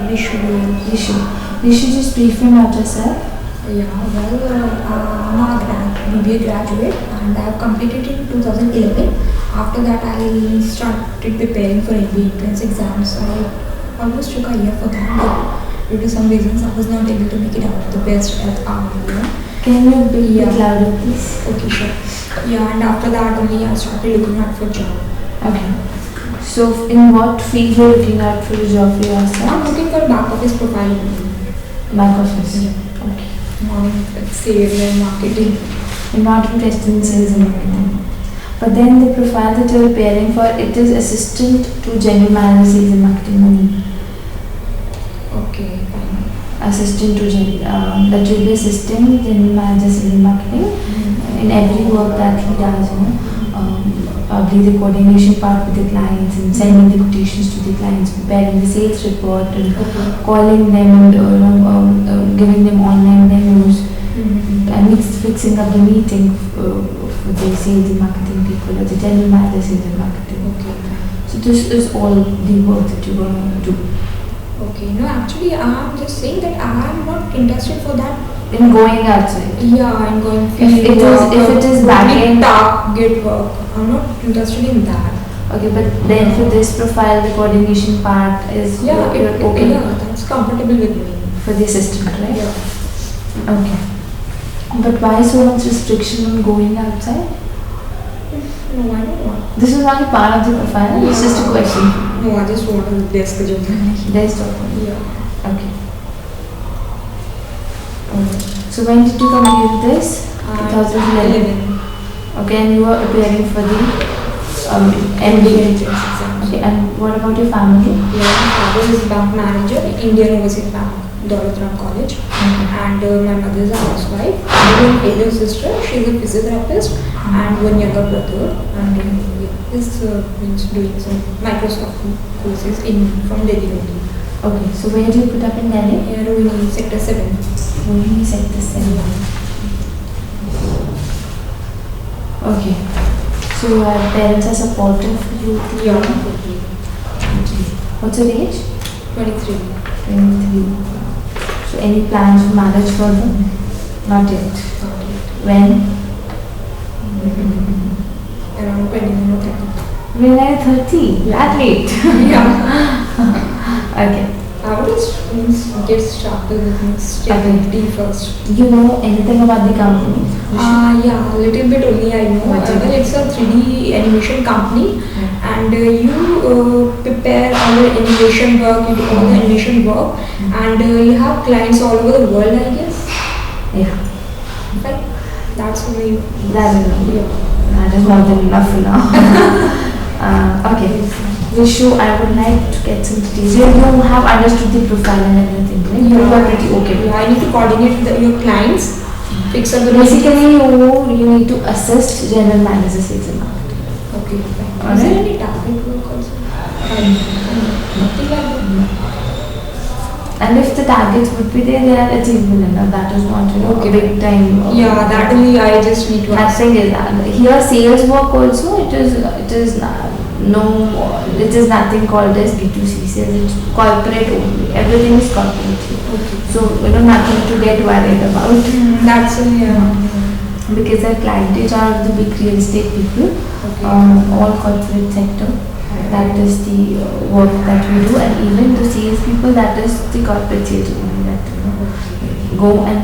Vishu. You should just brief me about yourself. Yeah, well, I'm a BBA graduate and I have completed in 2011. After that, I started preparing for MBA entrance exams. I almost took a year for that, but due to some reasons, I was not able to make it out the best at Can you be a bit louder, please? Okay, sure. Yeah, and after that only I started looking out for job. Okay. So, in what field you're looking out for a job for yourself? I'm looking for back office profile. Back office. Yeah. Okay. Sales and marketing. You're not interested in sales and marketing. But then the profile that you're preparing for, it is assistant to general manager sales and marketing only. Okay, fine. Assistant to that will be assisting general manager sales and marketing in every work that he does, probably the coordination part with the clients and sending the quotations to the clients, preparing the sales report and calling them and giving them online demos and fixing up the meeting for the sales and marketing people or the general manager sales and marketing. Okay. So this is all the work that you're going to do. Okay, no, actually, I'm just saying that I'm not interested for that. In going outside. Yeah, I'm going If it is back-end target work, I'm not interested in that. Okay, but then for this profile, the coordination part is you're okay. Yeah, that's comfortable with me. For the assistant, right? Yeah. Okay. But why so much restriction on going outside? No, I don't want. This is only part of the profile. It's just a question. No, I just want a desk job. Desk job. Yeah. Okay. So when did you complete this? 2011. Okay, and you were preparing for the MBA exam. Okay, and what about your family? Yeah, my father is bank manager in Indian Overseas Bank, Dolathram College, and my mother is a housewife. I have an elder sister, she is a physiotherapist, and one younger brother, and is doing some Microsoft courses from Delhi only. Okay, so where do you put up in Delhi? Here in Sector 7. Rohini Sector 7. Okay. So your parents are supportive for you? Yeah. What's your age? 23. 23. So any plans for marriage for them? Not yet. Not yet. When? Around 29 or 30. When are you 30? That late? Yeah. Okay. I would just get started with stability first. You know anything about the company? Yeah, a little bit only I know. What is it? It's a 3D animation company, and you prepare all the animation work, you do all the animation work, and you have clients all over the world, I guess. Yeah. Right? That's why you. That is enough. Yeah. That is more than enough for now. Okay. Vishu, I would like to get some details. You have understood the profile and everything, right? You are pretty okay with Yeah, I need to coordinate your clients, fix up the Basically, you need to assist general manager sales and marketing. Okay, fine. Alright. Is there any target work also? Nothing like that. And if the targets would be there, they are achievable enough. That is not big time. Yeah, that only I just need to ask. Nothing is that. Here, sales work also, it is nothing called as B2C sales. It's corporate only. Everything is corporate here. Okay. So, nothing to get worried about. That's Because our clientage are the big real estate people, all corporate sector. That is the work that we do, and even the sales people, that is the corporate sales only that go and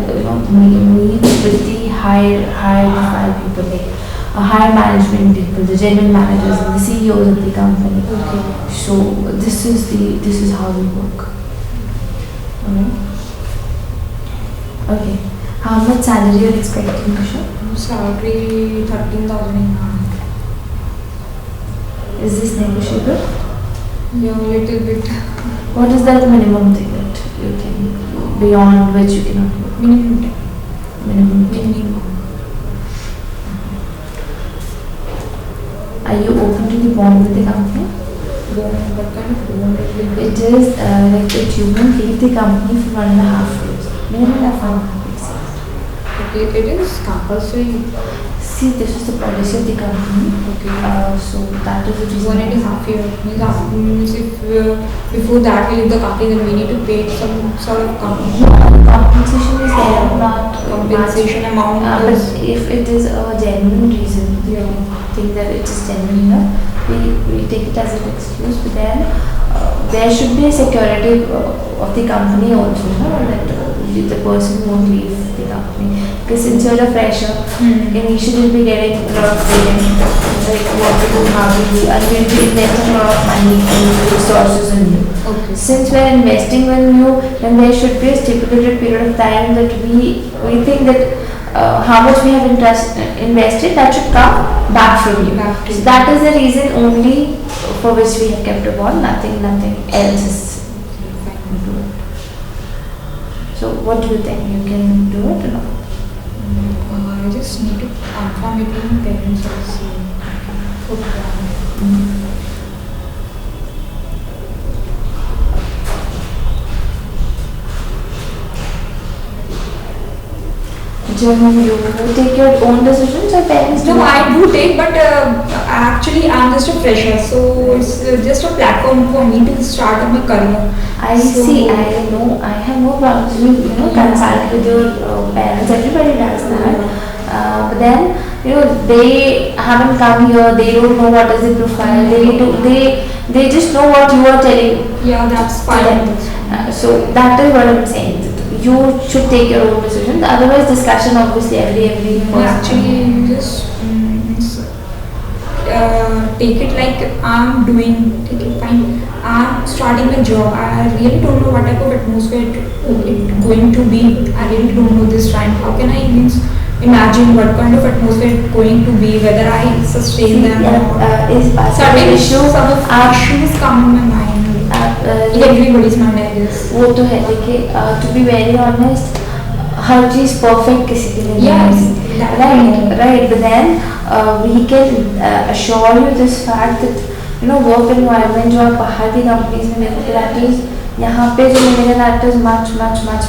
meet with the higher profile people, like higher management people, the general managers and the CEOs of the company. Okay. So this is how we work. Okay. How much salary you are expecting, Vishu? Salary 13,000. Is this negotiable? Yeah, a little bit. What is that minimum thing that you can, beyond which you cannot work? Minimum. Minimum. Are you open to the bond with the company? What kind of bond it will It is like that you won't leave the company for 1.5 years. More than 1.5 years. Okay, it is compulsory. See, See, this is the policy of the company. Okay. So that is the reason. 1.5 year means if before that we leave the company, then we need to pay some sort of Compensation is there, not compensation amount. But if it is a genuine reason, Yeah. we think that it is genuine enough, we take it as an excuse. But then there should be a security of the company also, that the person won't leave the company. Because since you're a fresher, initially you'll be getting a lot of training, like what to do, how to do, and we'll be investing a lot of money and resources in you. Okay. Since we're investing in you, then there should be a stipulated period of time that we think that how much we have invested, that should come back from you. Back to So you. that is the reason only for which we have kept a bond. Nothing else is. So what do you think? You can do it or not? I just need to confirm it with my parents also. You take your own decisions or parents do? No, I do take, but actually I'm just a fresher, so it's just a platform for me to start up my career. I So- see, I know, I have no problems with, consult with your parents, everybody does that. But then, they haven't come here, they don't know what is the profile, they just know what you are telling. Yeah, that's to fine. them. So that is what I'm saying. You should take your own decisions. Otherwise, discussion obviously every person. Actually, you just take it like take it fine. I'm starting a job. I really don't know what type of atmosphere it going to be. I really don't know this time. How can I imagine what kind of atmosphere it's going to be, whether I sustain them or not. Is Certain issue some of issues come in my mind. In everybody's mind, I guess. वो तो है देखिए, to be very honest, her cheese perfect किसी के लिए नहीं Yes, है. that I know. right. But then we can assure you this fact that work environment जो आप बाहर की companies में मिलते रहते हो, यहाँ पे जो मिलेगा that is much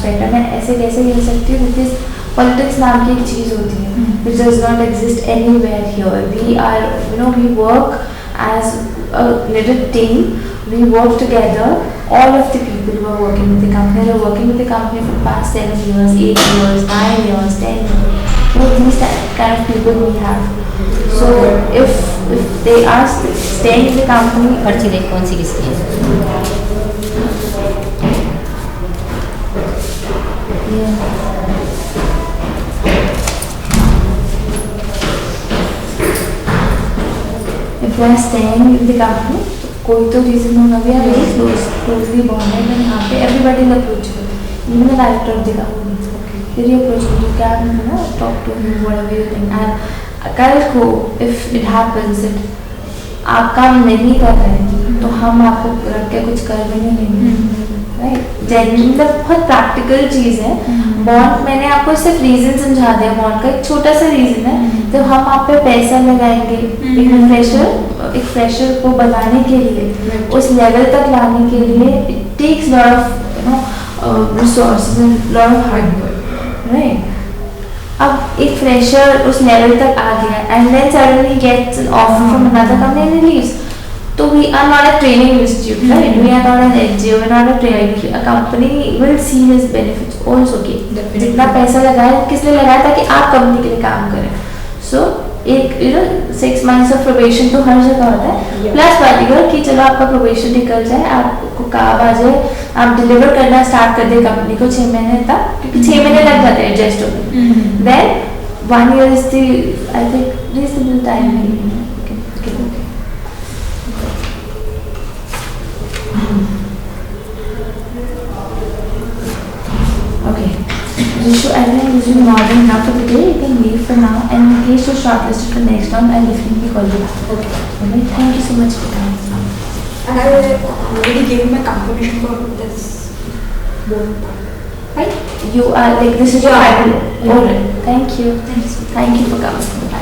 better. मैं ऐसे कैसे कह सकती हूँ because politics नाम की एक चीज़ होती है which does not exist anywhere here. We are we work as a little team. We work together. All of the people who are working with the company are working with the company for the past 7 years, 8 years, 9 years, 10 years. These kind of people we have. So if they are staying in the company, पर्ची देख कौन सी किसकी है if they are staying in the company, कोई तो reason होगा. We are very closely bonded and यहाँ पे everybody is approachable. Even the director of the company. Very approachable. You can talk to him whatever you think. And कल को if it happens that आप काम नहीं कर रहे हैं तो हम आपको रख के कुछ कर भी नहीं लेंगे. राइट, जेन्युइन बहुत प्रैक्टिकल चीज़ है. बॉन्ड मैंने आपको सिर्फ रीजन समझा दिया. बॉन्ड का एक छोटा सा रीजन है. जब हम आप पे पैसा लगाएंगे एक फ्रेशर को बनाने के लिए, उस लेवल तक लाने के लिए it takes lot of resources and lot of hard work. Right, अब एक फ्रेशर उस लेवल तक आ गया and then suddenly gets an offer from another company and leaves. So we are not a training institute, right? We are not an NGO, we are not a training. A company will see his benefits also. Okay, जितना पैसा लगाया किस लिए लगाया ताकि आप company के लिए काम करें. So एक 6 months of probation तो हर जगह होता है. प्लस पार्टिकुलर कि चलो आपका probation निकल जाए, आपको काम आ जाए, आप डिलीवर करना स्टार्ट कर दे कंपनी को 6 महीने तक, क्योंकि 6 महीने लग जाते हैं एडजस्ट होने. Then 1 year is the I think reasonable time. Okay. So I think this is more than enough for today. You can leave for now, and in case you're shortlisted for next round, I'll definitely call you back. Okay. Alright. Thank you so much for coming. And I will already give my confirmation for this board. Right? You are like this is your Yeah. final. Alright. Thank you. Thank you. Thank you for coming.